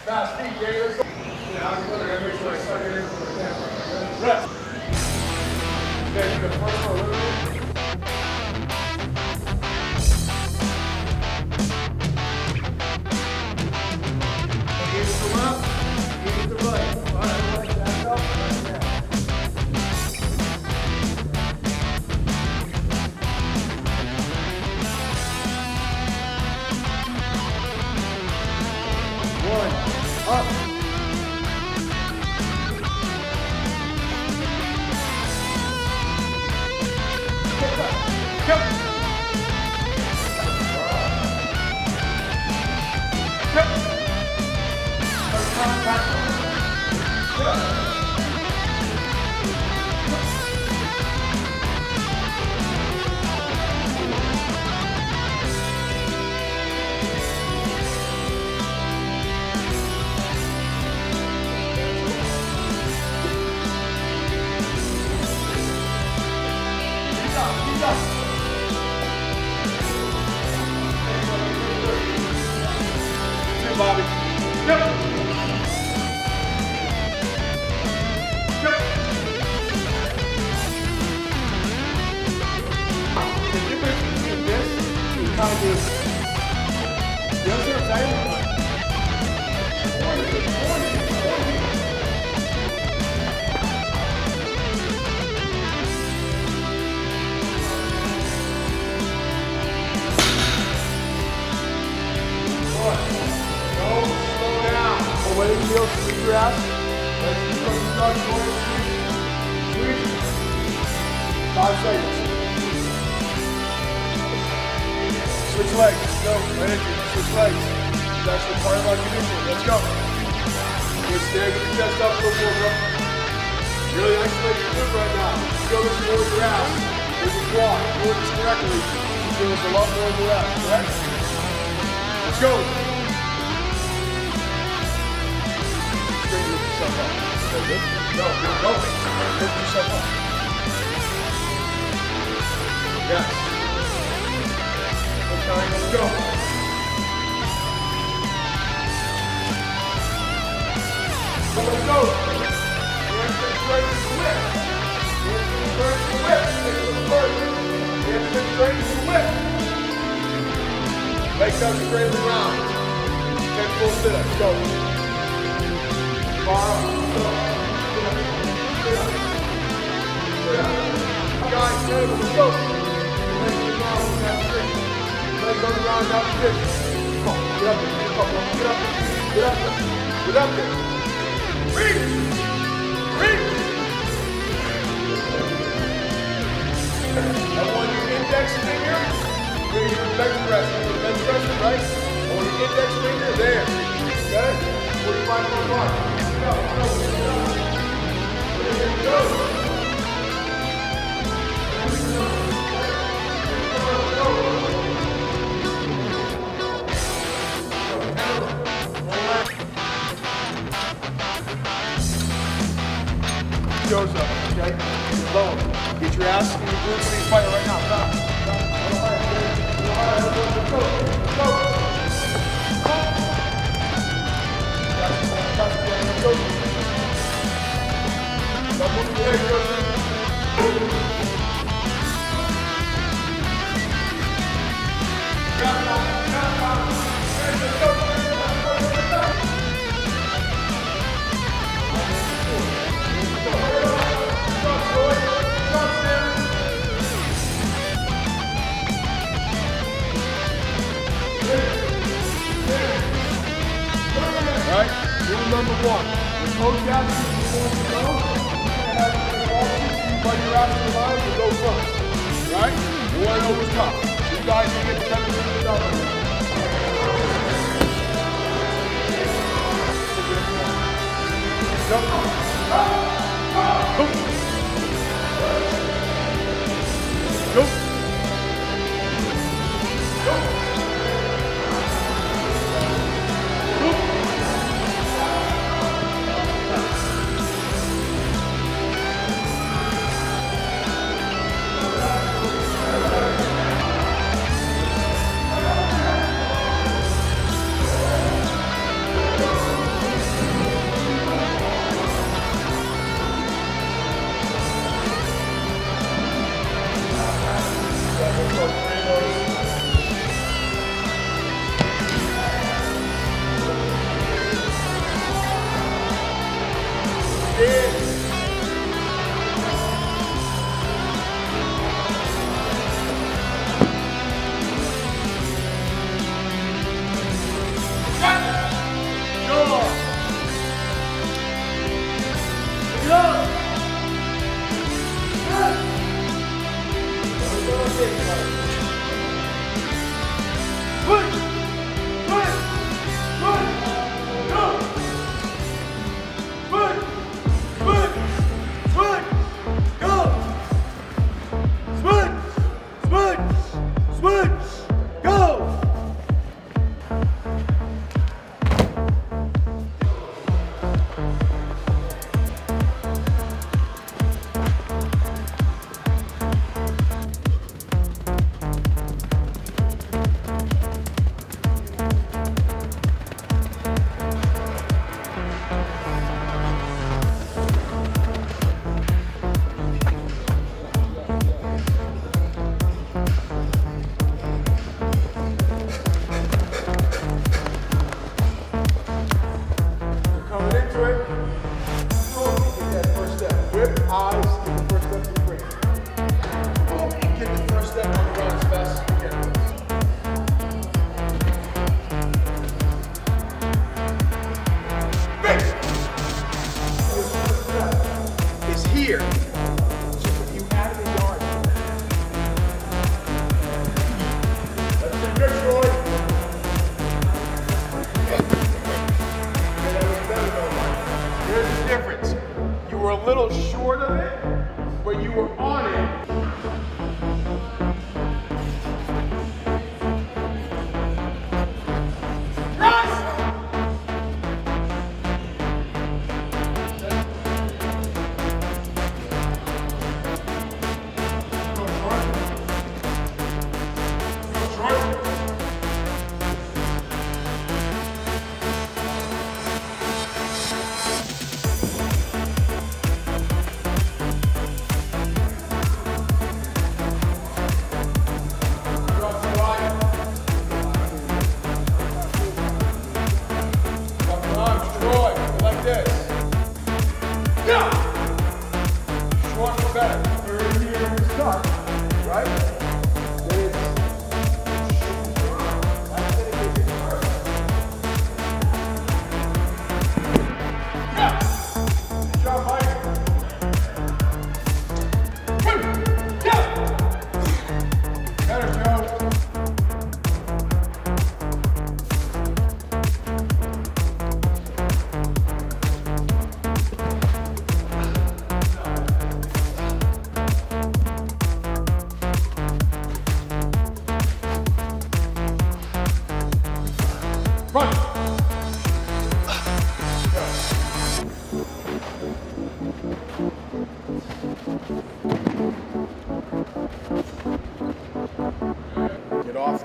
Fast feet, Jay. Let's go. Yeah, I gotta make sure I suck it in for the camera. Rest. Okay, the first one, literally. Engage the left, engage the right. All right, right, back up, right down. One, up. Bobby. Yep. Yep. The difference between this and kind of this. You understand what I'm saying? Whether you feel squeeze your ass, let's start going. Squeeze. 5 seconds. Switch legs. Go. Energy. Switch legs. That's the part of our conditioning. Let's go. Get stand, get your chest up, go forward, bro. Really isolate your glute right now. Feel this more in your ass. There's a quad. Doing this correctly. You feel this a lot more in your ass, correct? Let's go. Lift yourself up. Go, go. Lift yourself up. Yes. Okay, let's go. Let's go. Hamstring straight to the whip. Hamstring straight to the whip. Stick to the first. Hamstring straight to the whip. Legs up straight around. 10 full sit-ups. Go. Bar up. Guys, let's go. Legs on the ground, down straight. Legs on the ground, down straight. Come on, get up there. Get up there. Get up there. Get up there. Reach. Reach. I want your index finger. Bring your bench press. Bench press, right? I want your index finger there. Okay? 45 more mark. Go, go, go. Go. Goes up, okay? Lower. Get your ass in your glutes and fire right now. Stop. Stop. Go. Go. Go. Don't move your leg, Joseph. Alright, rule number 1. When coach asks you before you go, you have to follow you, but you're out of the line to go first. Right? You want to know who's tough. You guys can get 10 minutes of double. Jump. Go. Go. Go.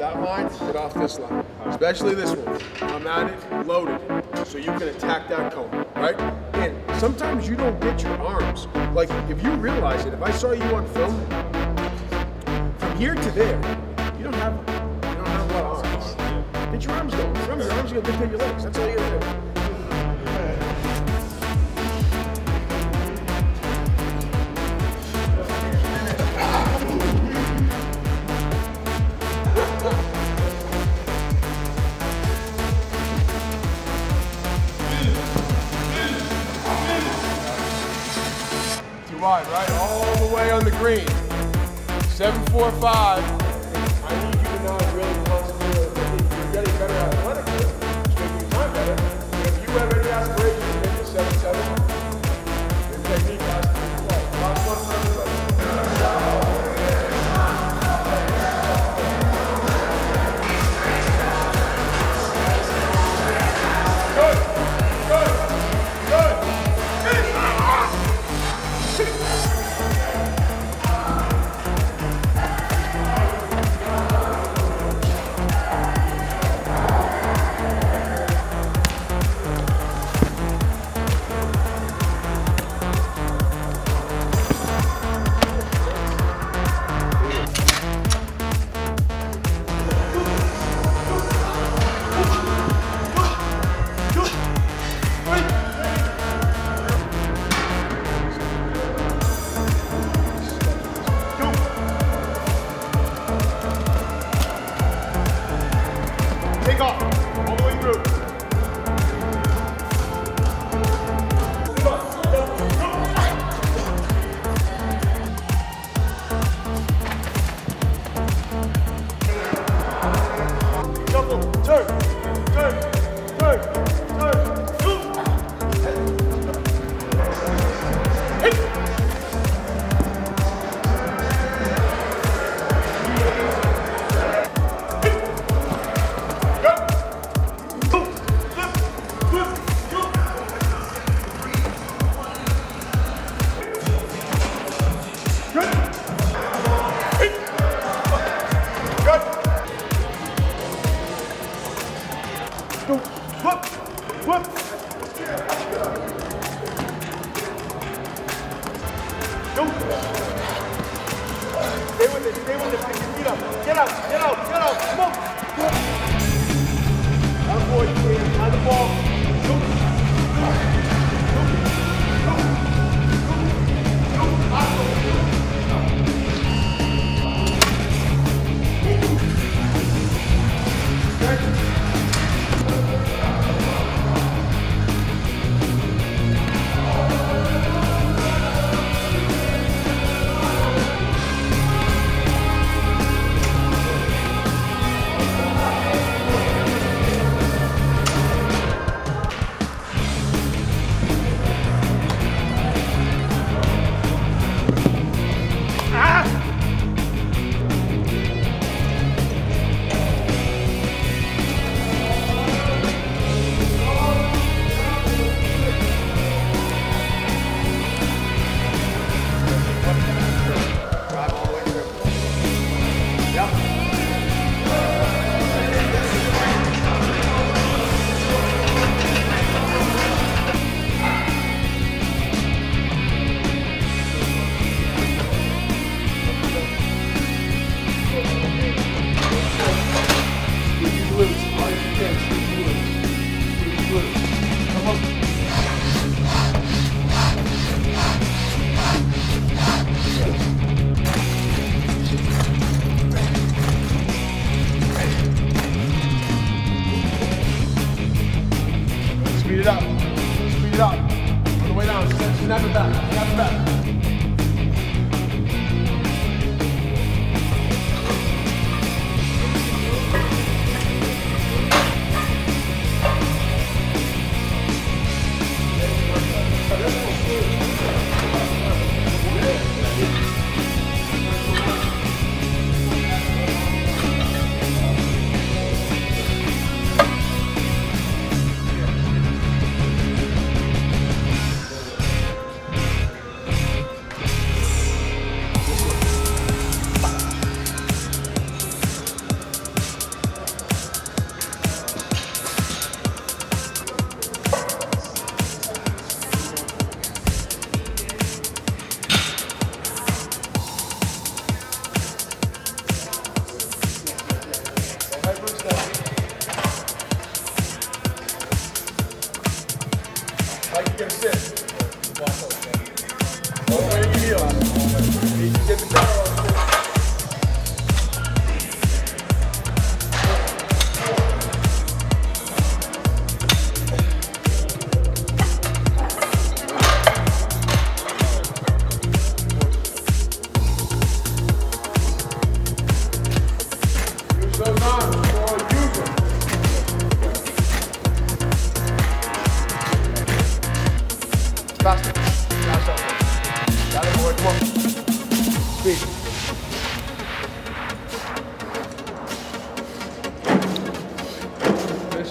that line, get off this line. Especially this one. I'm at it, loaded. So you can attack that cone, right? And sometimes you don't get your arms. Like, if you realize it, if I saw you on film, from here to there, you don't have a lot of arms. Get your arms going. Remember, your arms are going to dictate your legs. That's all you got to do. Wide, right? All the way on the green. 7-4-5. I need you to now really concentrate. You're getting better athletically. It's making your time better. But if you have any aspirations to make this 7-7, your technique has to be slow. Last one for everybody. Take off, all the way through. Shuffle, turn, turn, turn, turn, move. Hey. Whoop, whoop. Go. Stay with it, pick your feet up. Get out, get out, get out, come on. That boy, behind the ball. Go.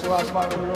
the last 5 in a row.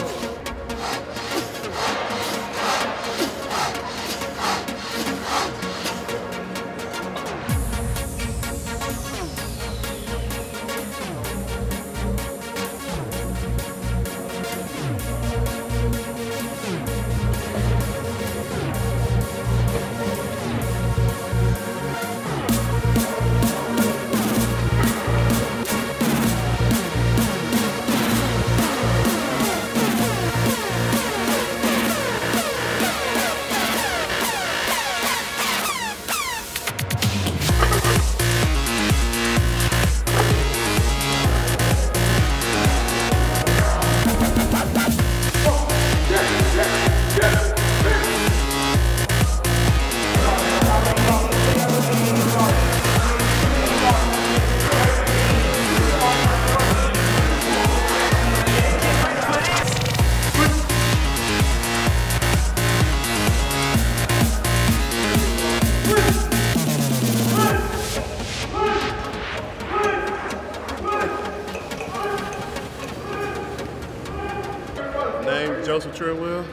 Name Joseph Treadwell.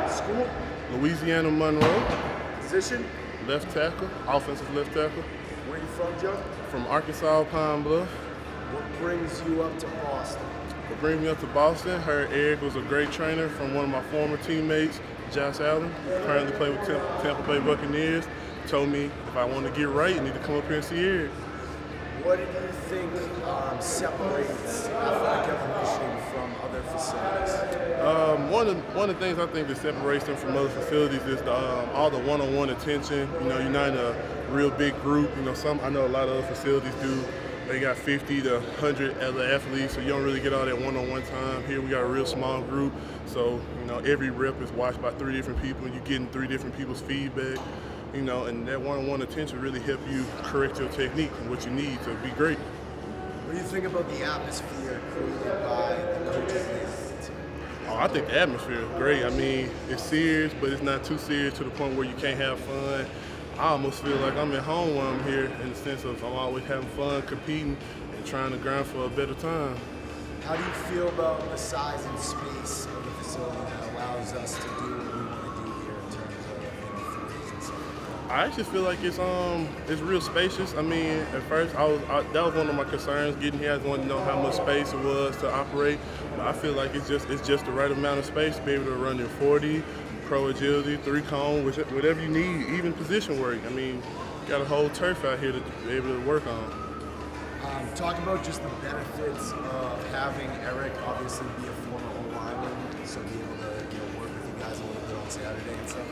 School? Louisiana Monroe. Position? Left tackle, offensive left tackle. Where are you from, Joe? From Arkansas, Pine Bluff. What brings you up to Boston? What brings me up to Boston? Heard Eric was a great trainer from one of my former teammates, Josh Allen. Currently play with Tampa Bay Buccaneers. Told me if I want to get right, I need to come up here and see Eric. What do you think separates Athletic Evolution from other facilities? One of the things I think that separates them from other facilities is all the one-on-one attention. You know, you're not in a real big group. You know, I know a lot of other facilities do. They got 50 to 100 other athletes, so you don't really get all that one-on-one time. Here we got a real small group, so you know every rep is watched by 3 different people, and you're getting 3 different people's feedback. You know, and that one-on-one attention really help you correct your technique and what you need to be great. What do you think about the atmosphere created by the coaches? Oh, I think the atmosphere is great. I mean, it's serious, but it's not too serious to the point where you can't have fun. I almost feel like I'm at home when I'm here in the sense of I'm always having fun, competing, and trying to grind for a better time. How do you feel about the size and space of the facility that allows us to do what we want to do here in terms of threes and stuff? I actually feel like it's real spacious. I mean, at first that was one of my concerns getting here. I just wanted to know how much space it was to operate. But I feel like it's just the right amount of space to be able to run your 40, pro agility, 3-cone, whatever you need, even position work. I mean, got a whole turf out here to be able to work on. Talk about just the benefits of having Eric obviously be a former O-lineman, so be able to work with you guys a little bit on Saturday and stuff.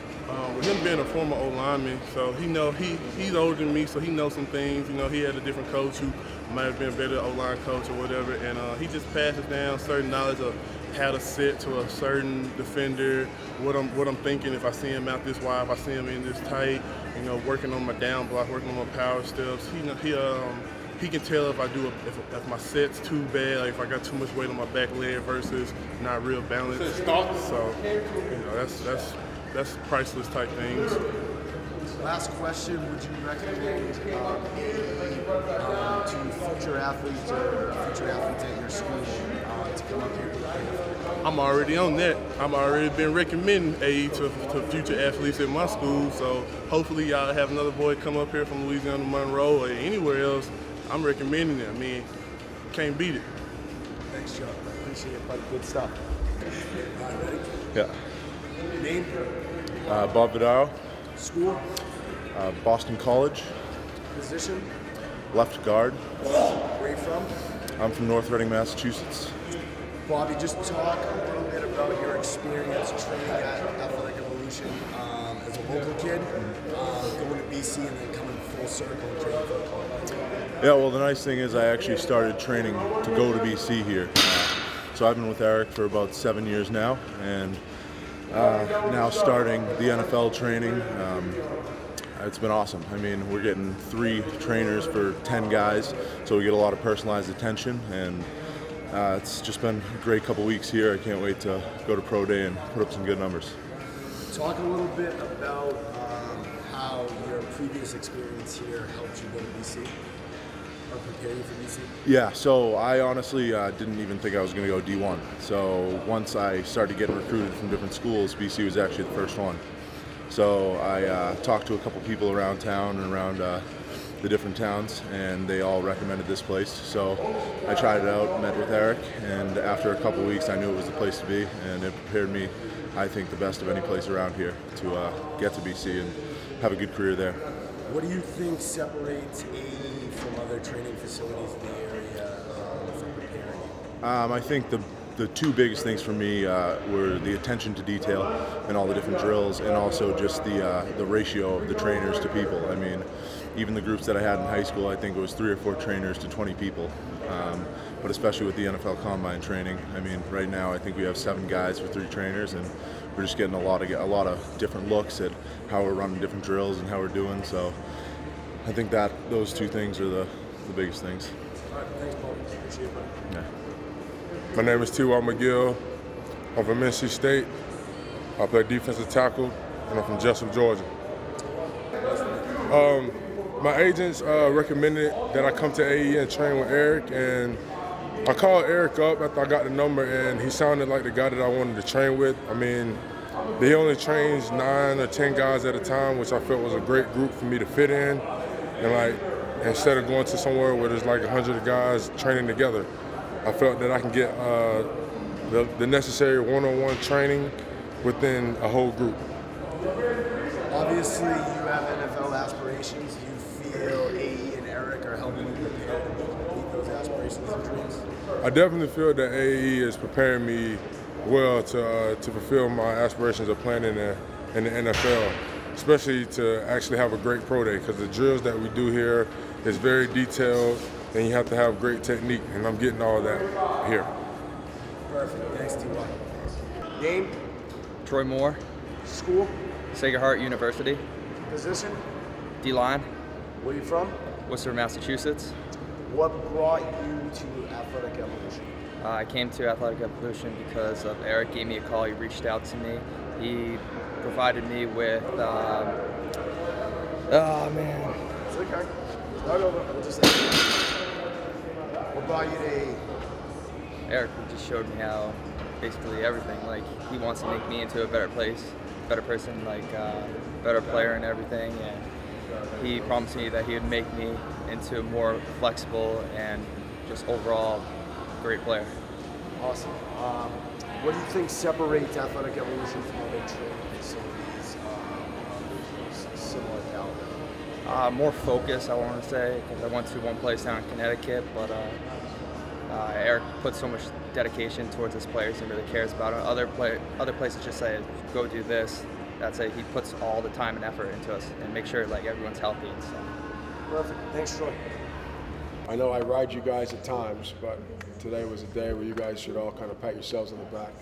With him being a former O-lineman, so he's older than me, so he knows some things. You know, he had a different coach who might have been a better O-line coach or whatever, and he just passes down certain knowledge of how to sit to a certain defender, what I'm thinking if I see him out this wide, if I see him in this tight, you know, working on my down block, working on my power steps. He can tell if if my set's too bad, like if I got too much weight on my back leg versus not real balanced. So, you know, that's priceless type things. Last question, would you recommend to future athletes at your school to come up here? I'm already on that. I'm already been recommending AE to future athletes at my school, so hopefully y'all have another boy come up here from Louisiana Monroe or anywhere else. I'm recommending it. I mean, can't beat it. Thanks, Joe. Appreciate it, buddy. Good stuff. All right, ready? Yeah. Name? Bob Vidal. School? Boston College. Position? Left guard. Where are you from? I'm from North Reading, Massachusetts. Bobby, just talk a little bit about your experience training at Athletic Evolution as a local kid, going to BC and then coming full circle and training for the club. Yeah, well, the nice thing is I actually started training to go to BC here. So I've been with Eric for about 7 years now, and now starting the NFL training. It's been awesome. I mean, we're getting 3 trainers for 10 guys, so we get a lot of personalized attention, and it's just been a great couple weeks here. I can't wait to go to Pro Day and put up some good numbers. Talk a little bit about how your previous experience here helped you go to BC. prepare you for BC? Yeah, so I honestly didn't even think I was going to go D1. So once I started getting recruited from different schools, BC was actually the first one. So I talked to a couple people around town and around the different towns, and they all recommended this place. So I tried it out, met with Eric, and after a couple weeks I knew it was the place to be, and it prepared me, I think, the best of any place around here to get to BC and have a good career there. What do you think separates AE from other training facilities in the area for preparing you? I think the two biggest things for me were the attention to detail and all the different drills, and also just the ratio of the trainers to people. I mean, even the groups that I had in high school, I think it was 3 or 4 trainers to 20 people. But especially with the NFL Combine training, I mean, right now I think we have 7 guys for 3 trainers, and we're just getting a lot of different looks at how we're running different drills and how we're doing. So I think that those 2 things are the biggest things. All right, thanks, Paul. Appreciate it, buddy. Yeah. My name is T.Y. McGill. I'm from NC State. I play defensive tackle, and I'm from Jessup, Georgia. My agents recommended that I come to AE and train with Eric, and I called Eric up after I got the number, and he sounded like the guy that I wanted to train with. I mean, he only trains 9 or 10 guys at a time, which I felt was a great group for me to fit in. And like, instead of going to somewhere where there's like 100 guys training together, I felt that I can get the necessary one-on-one training within a whole group. Obviously, you have NFL aspirations. Do you feel AE and Eric are helping you prepare to meet those aspirations and dreams? I definitely feel that AE is preparing me well to fulfill my aspirations of playing in the NFL, especially to actually have a great pro day, because the drills that we do here is very detailed, and you have to have great technique, and I'm getting all that here. Perfect. Thanks, T.Y. Name? Troy Moore, School? Sacred Heart University, Position? D-line, Where are you from? Worcester, Massachusetts. What brought you to Athletic Evolution? I came to Athletic Evolution because of Eric gave me a call. He reached out to me. He provided me with, oh man. It's okay. Start over. We'll just what brought you to AE? Eric just showed me how basically everything, like he wants to make me into a better place, better person, like better player and everything, and he promised me that he would make me into a more flexible and just overall great player. Awesome. What do you think separates Athletic Evolution from other training facilities of similar caliber? More focus, I want to say, because I went to one place down in Connecticut, but Eric put so much dedication towards his players and really cares about it. Other places just say, go do this. That's it. He puts all the time and effort into us and make sure like everyone's healthy and stuff. Perfect. Thanks, Troy. I know I ride you guys at times, but today was a day where you guys should all kind of pat yourselves on the back,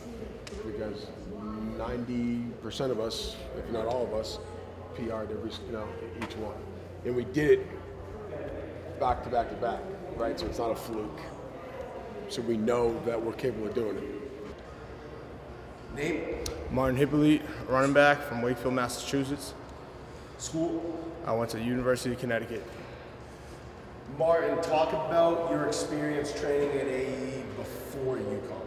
because 90% of us, if not all of us, PR'd each one, and we did it back to back to back, right? So it's not a fluke. So we know that we're capable of doing it. Name? Martin Hippolyte, running back from Wakefield, Massachusetts. School? I went to the University of Connecticut. Martin, talk about your experience training at AE before UConn.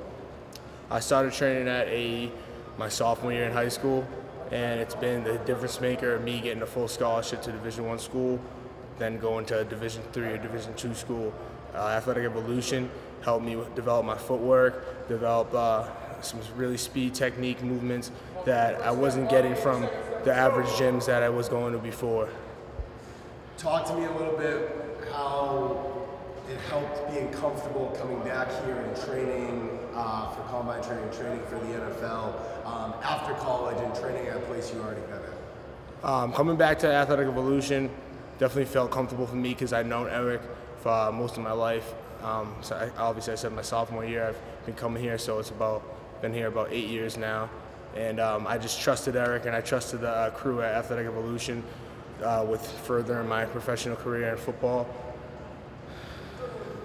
I started training at AE my sophomore year in high school, and it's been the difference maker of me getting a full scholarship to Division I school, then going to a Division III or Division II school. Athletic Evolution helped me develop my footwork, develop some really speed technique movements that I wasn't getting from the average gyms that I was going to before. Talk to me a little bit how it helped being comfortable coming back here and training for combine training for the NFL after college and training at a place you already been at. Coming back to Athletic Evolution definitely felt comfortable for me because I'd known Eric for most of my life. So obviously I said my sophomore year I've been coming here, so it's been here about 8 years now. And I just trusted Eric and I trusted the crew at Athletic Evolution with furthering my professional career in football.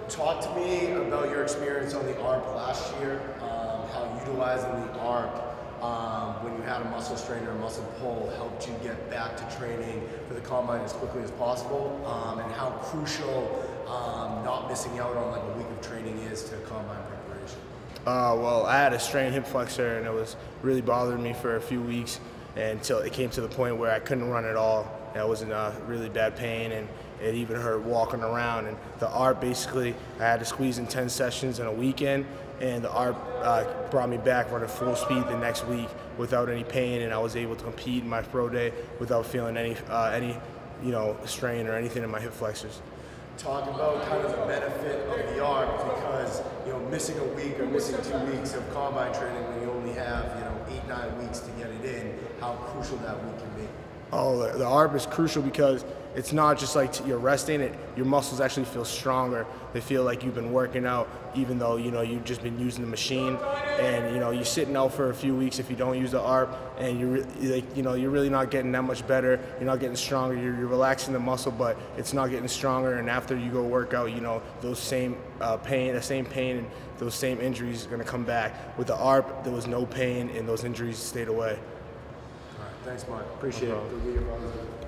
Talk to me about your experience on the ARP last year, how utilizing the ARP when you had a muscle strain or a muscle pull helped you get back to training for the combine as quickly as possible, and how crucial not missing out on like a week of training is to combine preparation? Well, I had a strained hip flexor, and it was really bothering me for a few weeks until it came to the point where I couldn't run at all. I was in really bad pain, and it even hurt walking around. And the ARP, basically, I had to squeeze in 10 sessions in a weekend, and the ARP brought me back running full speed the next week without any pain, and I was able to compete in my pro day without feeling any strain or anything in my hip flexors. Talk about kind of the benefit of the ARP, because missing a week or missing 2 weeks of combine training when you only have 8-9 weeks to get it in, how crucial that week can be. Oh, the ARP is crucial because it's not just like you're resting it. Your muscles actually feel stronger. They feel like you've been working out, even though you've just been using the machine. And you're sitting out for a few weeks if you don't use the ARP, and you're really not getting that much better. You're not getting stronger. You're relaxing the muscle, but it's not getting stronger. And after you go work out, those same pain, and those same injuries are going to come back. With the ARP, there was no pain, and those injuries stayed away. All right, thanks, Mark. Appreciate it.